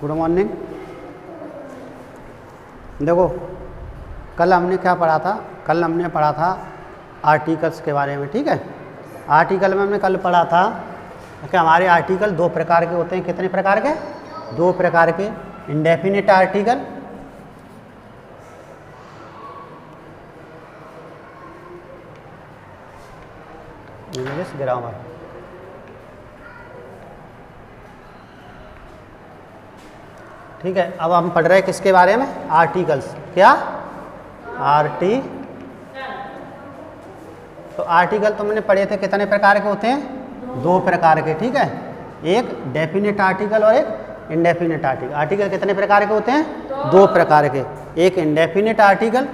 Good morning. देखो कल हमने क्या पढ़ा था, कल हमने पढ़ा था आर्टिकल्स के बारे में, ठीक है। आर्टिकल में हमने कल पढ़ा था कि हमारे आर्टिकल दो प्रकार के होते हैं। कितने प्रकार के? दो प्रकार के। इंडेफिनिट आर्टिकल इंग्लिश ग्रामर, ठीक है। अब हम पढ़ रहे हैं किसके बारे में? आर्टिकल्स। क्या? तो आर्टिकल तो मैंने पढ़े थे कितने प्रकार के होते हैं? दो प्रकार के, ठीक है। एक डेफिनेट आर्टिकल और एक इंडेफिनेट आर्टिकल। आर्टिकल कितने प्रकार के होते हैं? दो प्रकार के। एक इंडेफिनेट आर्टिकल,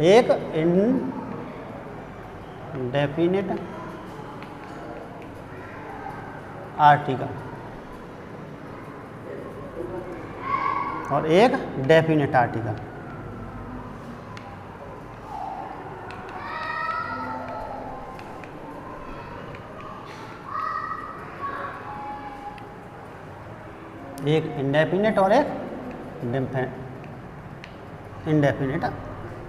एक इंडेफिनेट आर्टिकल और एक डेफिनेट आर्टिकल। एक इंडेफिनेट और एक इंडेफिनेट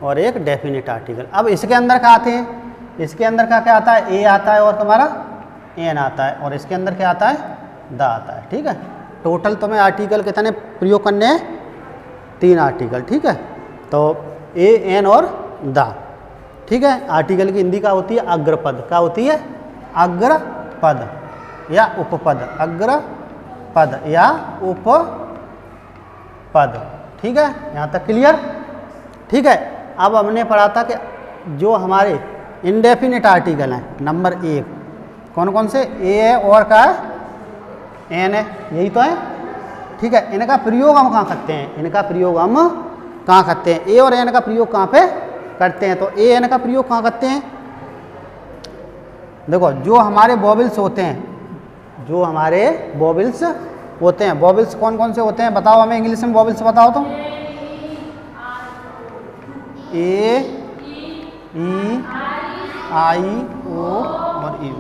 और एक डेफिनेट आर्टिकल। अब इसके अंदर क्या आते हैं? इसके अंदर का क्या आता है? ए आता है और तुम्हारा एन आता है, और इसके अंदर क्या आता है? द आता है, ठीक है। टोटल तुम्हें आर्टिकल कितने प्रयोग करने हैं? 3 आर्टिकल, ठीक है। तो ए, एन और द, ठीक है। आर्टिकल की हिंदी क्या होती है? अग्रपद। क्या होती है? अग्रपद या उपपद। अग्रपद या उपपद, ठीक है। यहाँ तक क्लियर? ठीक है। अब हमने पढ़ा था कि जो हमारे इंडेफिनिट आर्टिकल हैं, नंबर 1 कौन कौन से? ए है और का है? एन है, यही तो है, ठीक है। इनका प्रयोग हम कहाँ करते हैं? इनका प्रयोग हम कहाँ करते हैं? ए और एन का प्रयोग कहाँ पे करते हैं? तो ए एन का प्रयोग कहाँ करते हैं? देखो जो हमारे वोवेल्स होते हैं, जो हमारे वोवेल्स होते हैं, वोवेल्स कौन कौन से होते हैं बताओ हमें, इंग्लिश में वोवेल्स बताओ तो। ए, ई, आई, ओ और यू,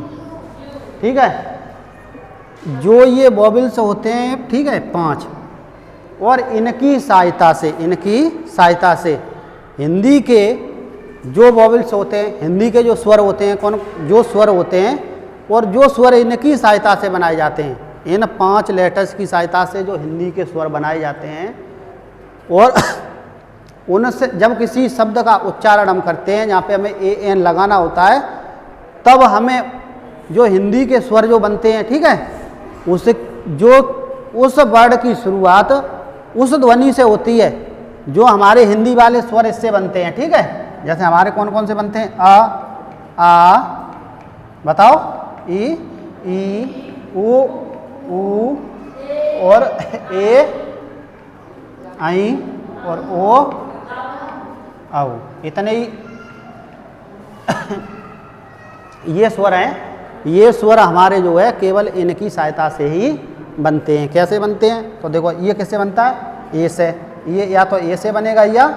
ठीक है। जो ये वोवेल्स होते हैं, ठीक है, 5, और इनकी सहायता से हिंदी के जो वोवेल्स होते हैं, हिंदी के जो स्वर होते हैं, जो स्वर होते हैं और जो स्वर इनकी सहायता से बनाए जाते हैं, इन 5 लेटर्स की सहायता से जो हिंदी के स्वर बनाए जाते हैं, और उनसे जब किसी शब्द का उच्चारण हम करते हैं, जहाँ पे हमें ए एन लगाना होता है, तब हमें जो हिंदी के स्वर जो बनते हैं, ठीक है, उस वर्ड की शुरुआत उस ध्वनि से होती है जो हमारे हिंदी वाले स्वर इससे बनते हैं, ठीक है। जैसे हमारे कौन कौन से बनते हैं? आ, बताओ, ई, उ, और ए, आई और ओ, औ, इतने ही ये स्वर हैं। ये स्वर हमारे जो है केवल इनकी सहायता से ही बनते हैं। कैसे बनते हैं? तो देखो ये किससे बनता है? ए से। ये या तो ए से बनेगा या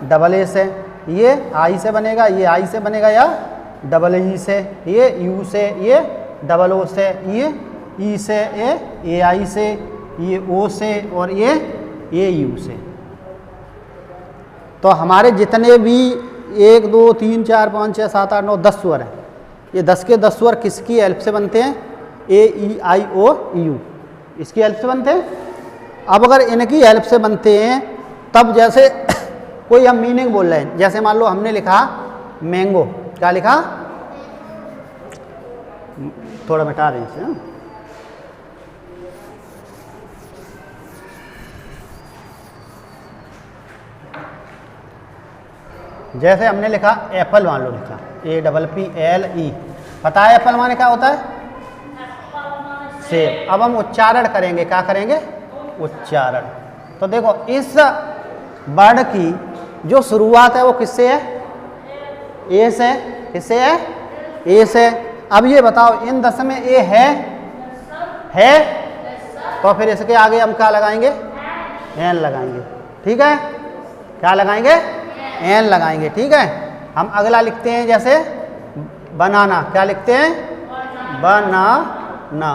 डबल ए से। ये आई से बनेगा, ये आई से बनेगा या डबल ई से। ये यू से, ये डबल ओ से, ये ई से, ये आई से, ये ओ से और ये यू से। तो हमारे जितने भी 1 2 3 4 5 6 7 8 9 10 स्वर हैं, ये 10 के 10 स्वर किसकी हेल्प से बनते हैं? ए, ई, आई, ओ, यू, इसकी हेल्प से बनते हैं। अब अगर इनकी हेल्प से बनते हैं, तब जैसे कोई हम मीनिंग बोल रहे हैं, जैसे मान लो हमने लिखा मैंगो, क्या लिखा? थोड़ा मिटा दें इसे, हाँ? जैसे हमने लिखा एप्पल, मान लो लिखा APPLE, पता है एप्पल माने क्या होता है? सेब। अब हम उच्चारण करेंगे, क्या करेंगे? उच्चारण। तो देखो इस वर्ड की जो शुरुआत है वो किससे है? ए से। किससे है? ए से। अब ये बताओ इन 10 में ए है? तो फिर इसके आगे हम क्या लगाएंगे? एन लगाएंगे, ठीक है। क्या लगाएंगे? एन लगाएंगे, ठीक है। हम अगला लिखते हैं जैसे बनाना, क्या लिखते हैं? बनाना,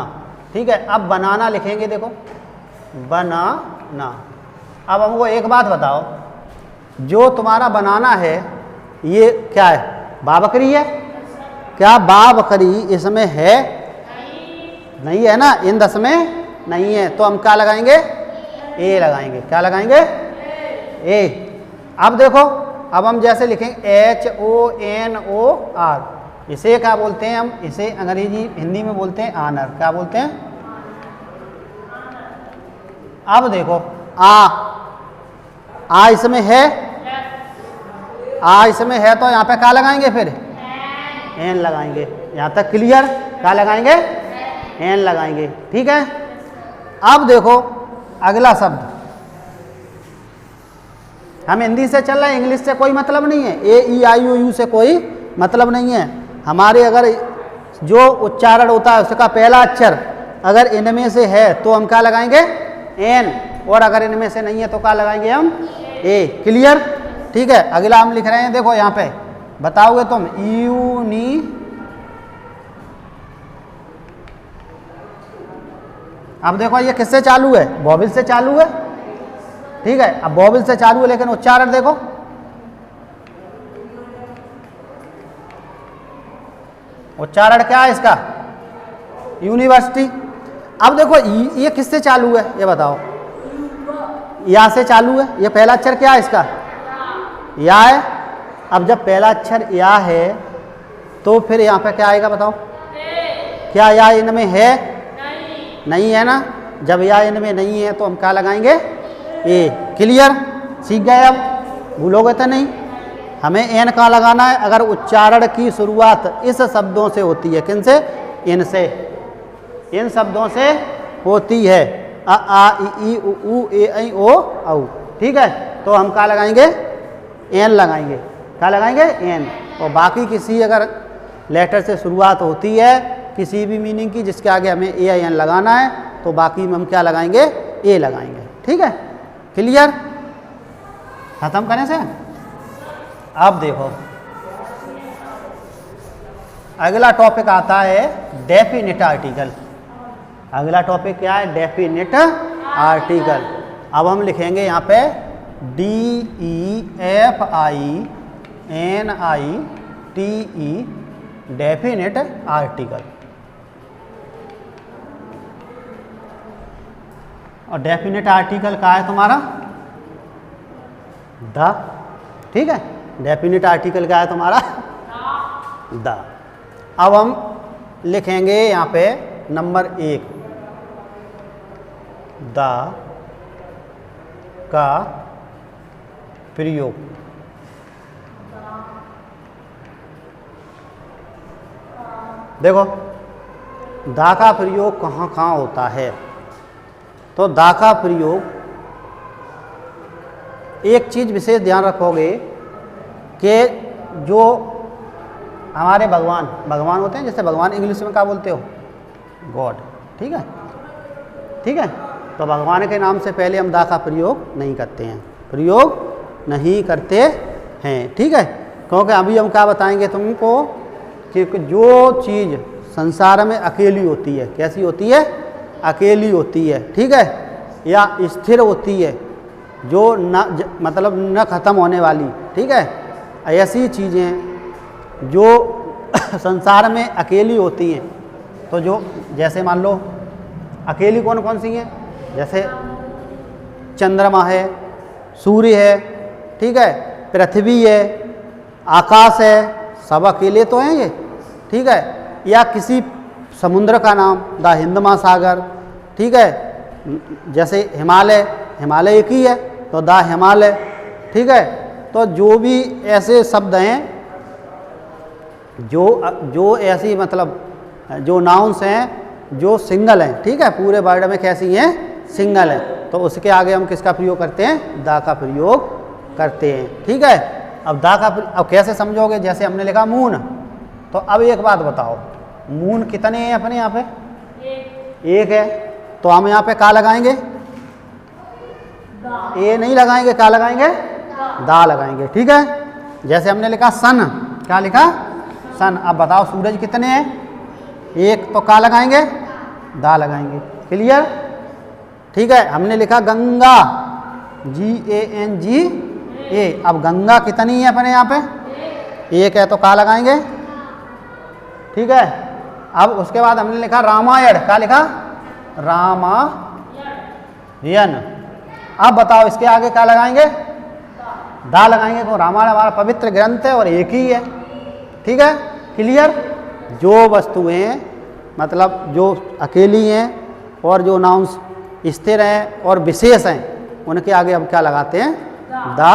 ठीक है। अब बनाना लिखेंगे, देखो बनाना। अब हमको एक बात बताओ, जो तुम्हारा बनाना है ये क्या है? बा बकरी है। क्या बा बकरी इसमें है? नहीं है ना, इन 10 में नहीं है, तो हम क्या लगाएंगे? ए लगाएंगे। क्या लगाएंगे? ए। अब देखो, अब हम जैसे लिखेंगे HONOR, इसे क्या बोलते हैं हम? इसे अंग्रेजी हिंदी में बोलते हैं आनर। क्या बोलते हैं? अब देखो आ इसमें है, आ इसमें है तो यहाँ पे क्या लगाएंगे? फिर एन लगाएंगे। यहाँ तक क्लियर? क्या लगाएंगे? एन लगाएंगे। ठीक है। अब देखो अगला शब्द, हम हिंदी से चल रहे हैं, इंग्लिश से कोई मतलब नहीं है, AEIOU से कोई मतलब नहीं है हमारे। अगर जो उच्चारण होता है उसका पहला अक्षर अगर इनमें से है तो हम क्या लगाएंगे? एन, और अगर इनमें से नहीं है तो क्या लगाएंगे हम? ए। क्लियर? ठीक है। अगला हम लिख रहे हैं, देखो यहाँ पे बताओगे तुम अब देखो ये किससे चालू है? वॉवेल से चालू है। ठीक है। अब वॉवेल से चालू है लेकिन उच्चारण देखो, उच्चारण क्या है इसका? यूनिवर्सिटी। अब देखो ये किससे चालू है? ये बताओ। या से चालू है। ये पहला अक्षर क्या है इसका? या है। अब जब पहला अक्षर या है तो फिर यहाँ पे क्या आएगा बताओ? क्या या इनमें है? नहीं है ना। जब या इनमें नहीं है तो हम क्या लगाएंगे? ए। क्लियर? सीख गए? अब भूलोगे तो नहीं। हमें एन कहाँ लगाना है? अगर उच्चारण की शुरुआत इस शब्दों से होती है। किन से? इनसे, इन शब्दों से होती है। अ आ इ उ ऊ ए ऐ ओ औ। ठीक है। तो हम क्या लगाएंगे? एन लगाएंगे। क्या लगाएंगे? एन। और बाकी किसी अगर लेटर से शुरुआत होती है किसी भी मीनिंग की जिसके आगे हमें ए आई एन लगाना है तो बाकी में हम क्या लगाएंगे? ए लगाएंगे। ठीक है। क्लियर? खत्म करें से? अब देखो अगला टॉपिक आता है डेफिनिट आर्टिकल। अगला टॉपिक क्या है? Definite article. अब हम लिखेंगे यहाँ पे DEFINITE, डेफिनिट आर्टिकल। और डेफिनिट आर्टिकल का है तुम्हारा द। ठीक है। डेफिनिट आर्टिकल का है तुम्हारा द। अब हम लिखेंगे यहाँ पे नंबर 1, द का प्रयोग। देखो दा का प्रयोग कहाँ कहाँ होता है? तो दा का प्रयोग, एक चीज़ विशेष ध्यान रखोगे कि जो हमारे भगवान होते हैं, जैसे भगवान इंग्लिश में क्या बोलते हो? गॉड। ठीक है। ठीक है। तो भगवान के नाम से पहले हम दा का प्रयोग नहीं करते हैं, प्रयोग नहीं करते हैं। ठीक है। क्योंकि अभी हम क्या बताएंगे तुमको कि जो चीज़ संसार में अकेली होती है, कैसी होती है? अकेली होती है। ठीक है। या स्थिर होती है, जो मतलब न ख़त्म होने वाली। ठीक है। ऐसी चीज़ें जो संसार में अकेली होती हैं, तो जो जैसे मान लो अकेली कौन कौन सी हैं? जैसे चंद्रमा है, सूर्य है, ठीक है, पृथ्वी है, आकाश है, सब अकेले तो हैं ये। ठीक है। या किसी समुद्र का नाम द हिंद महासागर। ठीक है। जैसे हिमालय एक ही है तो द हिमालय। ठीक है। तो जो भी ऐसे शब्द हैं जो ऐसी मतलब जो नाउन्स हैं जो सिंगल हैं। ठीक है। पूरे वर्ड में कैसी हैं? सिंगल है। तो उसके आगे हम किसका प्रयोग करते हैं? दा का प्रयोग करते हैं। ठीक है। अब दा का अब कैसे समझोगे? जैसे हमने लिखा मून, तो अब एक बात बताओ, मून कितने हैं अपने यहाँ पे? एक है। तो हम यहाँ पे क्या लगाएंगे? ए नहीं लगाएंगे, क्या लगाएंगे? दा लगाएंगे। ठीक है। जैसे हमने लिखा सन, क्या लिखा? सन। अब बताओ सूरज कितने हैं? एक। तो क्या लगाएंगे? दा लगाएंगे। क्लियर? ठीक है, हमने लिखा गंगा, GANGA। अब गंगा कितनी है अपने यहाँ पे? एक है, तो का लगाएंगे? ठीक है। अब उसके बाद हमने लिखा रामायण, क्या लिखा? रामायण। अब बताओ इसके आगे क्या लगाएंगे? दा लगाएंगे, तो रामायण हमारा पवित्र ग्रंथ है और एक ही है। ठीक है, क्लियर? जो वस्तुएं मतलब जो अकेली हैं और जो नाउंस स्थिर हैं और विशेष हैं, उनके आगे अब क्या लगाते हैं? दा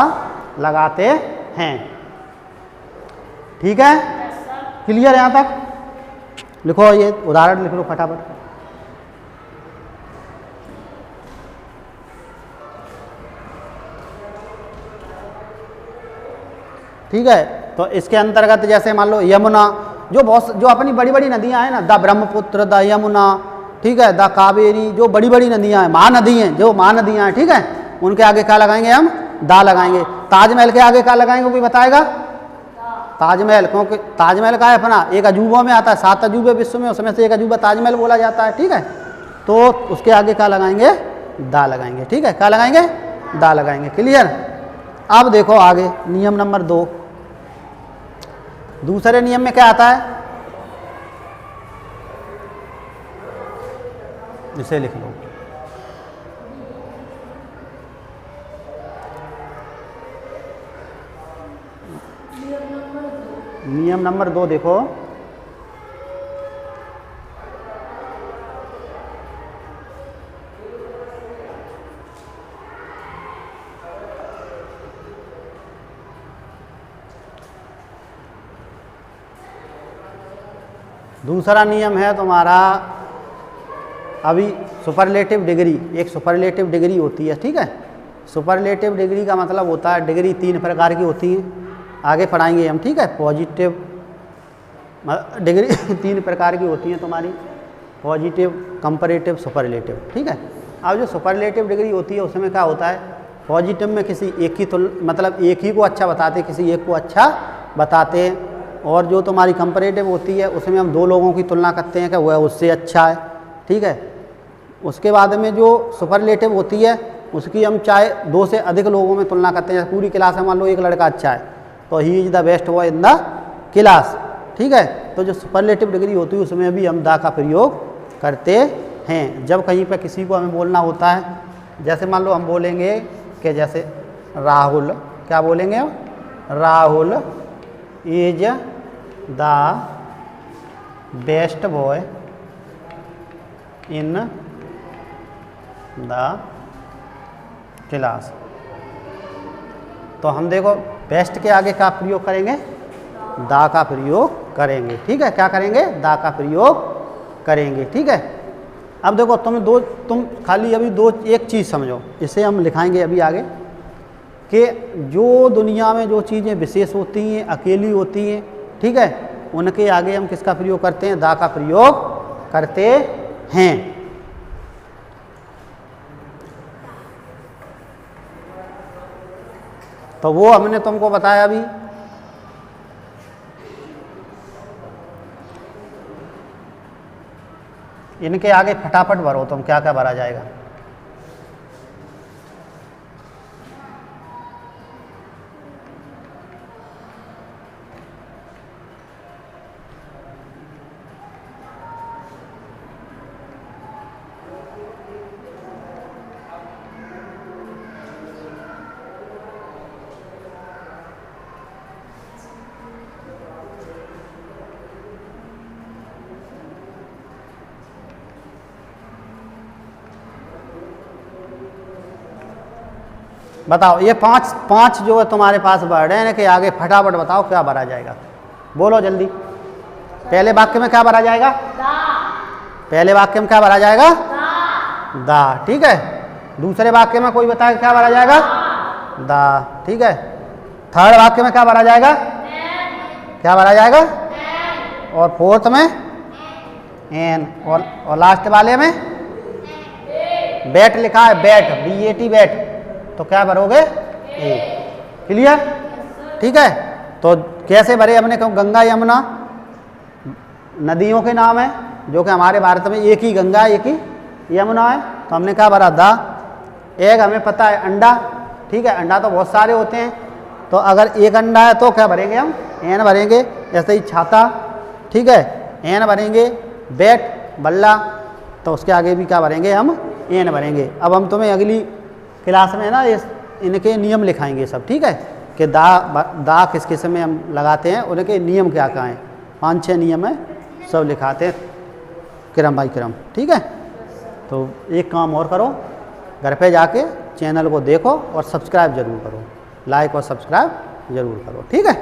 लगाते हैं। ठीक है, क्लियर? यहाँ तक लिखो, ये उदाहरण लिख लो फटाफट। ठीक है, तो इसके अंतर्गत जैसे मान लो यमुना, जो अपनी बड़ी बड़ी नदियां हैं ना, द ब्रह्मपुत्र, द यमुना, ठीक है, द कावेरी, जो बड़ी बड़ी नदियां हैं, महानदी हैं, जो महानदियां हैं, ठीक है, उनके आगे क्या लगाएंगे? हम दा लगाएंगे। ताजमहल के आगे क्या लगाएंगे? कोई बताएगा? ताजमहल, क्योंकि ताजमहल का है अपना एक अजूबों में आता है, 7 अजूबे विश्व में, उसमें से एक अजूबा ताजमहल बोला जाता है। ठीक है, तो उसके आगे क्या लगाएंगे? दा लगाएंगे। ठीक है, क्या लगाएंगे? दा लगाएंगे। क्लियर? अब देखो आगे नियम नंबर 2। दूसरे नियम में क्या आता है? इसे लिख लो। नियम नंबर 2 देखो, दूसरा नियम है तुम्हारा अभी सुपरलेटिव डिग्री। एक सुपरलेटिव डिग्री होती है। ठीक है, सुपरलेटिव डिग्री का मतलब होता है डिग्री 3 प्रकार की होती हैं, आगे पढ़ाएंगे हम। ठीक है, पॉजिटिव डिग्री 3 प्रकार की होती हैं तुम्हारी, पॉजिटिव, कंपैरेटिव, सुपरलेटिव। ठीक है, अब जो सुपरलेटिव डिग्री होती है उसमें क्या होता है? पॉजिटिव में किसी एक ही मतलब एक ही को अच्छा बताते, किसी एक को अच्छा बताते हैं, और जो तुम्हारी कंपैरेटिव होती है उसमें हम 2 लोगों की तुलना करते हैं कि वह उससे अच्छा है। ठीक है, उसके बाद में जो सुपरलेटिव होती है उसकी हम चाहे 2 से अधिक लोगों में तुलना करते हैं। पूरी क्लास में मान लो एक लड़का अच्छा है तो he is the best boy in the class. ठीक है, तो जो सुपरलेटिव डिग्री होती है उसमें भी हम दा का प्रयोग करते हैं। जब कहीं पर किसी को हमें बोलना होता है, जैसे मान लो हम बोलेंगे कि जैसे राहुल, क्या बोलेंगे हम? Rahul is the best boy in the class. तो हम देखो बेस्ट के आगे का प्रयोग करेंगे? दा का प्रयोग करेंगे। ठीक है, क्या करेंगे? दा का प्रयोग करेंगे। ठीक है, अब देखो तुम खाली अभी एक चीज़ समझो, इसे हम लिखाएंगे अभी आगे, कि जो दुनिया में जो चीज़ें विशेष होती हैं, अकेली होती हैं, ठीक है, उनके आगे हम किसका प्रयोग करते हैं? दा का प्रयोग करते हैं। तो वो हमने तुमको बताया अभी। इनके आगे फटाफट भरो तुम, क्या क्या भरा जाएगा। बताओ ये पांच जो है तुम्हारे पास वर्ड है कि आगे फटाफट बताओ क्या भरा जाएगा। बोलो जल्दी। पहले वाक्य में क्या भरा जाएगा? दा। पहले वाक्य में क्या भरा जाएगा? दा। दा। ठीक है, दूसरे वाक्य में कोई बताए क्या भरा जाएगा? दा। ठीक है, थर्ड वाक्य में क्या भरा जाएगा? क्या भरा जाएगा? और फोर्थ में एन, और लास्ट वाले में बैट लिखा है, बैट, BAT बैट, तो क्या भरोगे? ए। क्लियर? ठीक है, तो कैसे भरे हमने? गंगा यमुना नदियों के नाम है, जो कि हमारे भारत में एक ही गंगा एक ही यमुना है, तो तो हमने क्या भरा दा। एक हमें पता है अंडा, ठीक है, अंडा तो बहुत सारे होते हैं, तो अगर एक अंडा है तो क्या भरेंगे हम, एन भरेंगे। ऐसे ही छाता, ठीक है, एन भरेंगे। बैट, बल्ला, तो उसके आगे भी क्या भरेंगे हम, एन भरेंगे। अब हम तुम्हें अगली क्लास में ना इनके नियम लिखाएंगे सब, ठीक है, कि दा किस किस्म में हम लगाते हैं, उनके नियम क्या क्या हैं, 5-6 नियम है, सब लिखाते हैं क्रम बाई क्रम, ठीक है। तो एक काम और करो, घर पे जाके चैनल को देखो और सब्सक्राइब ज़रूर करो, लाइक और सब्सक्राइब ज़रूर करो, ठीक है।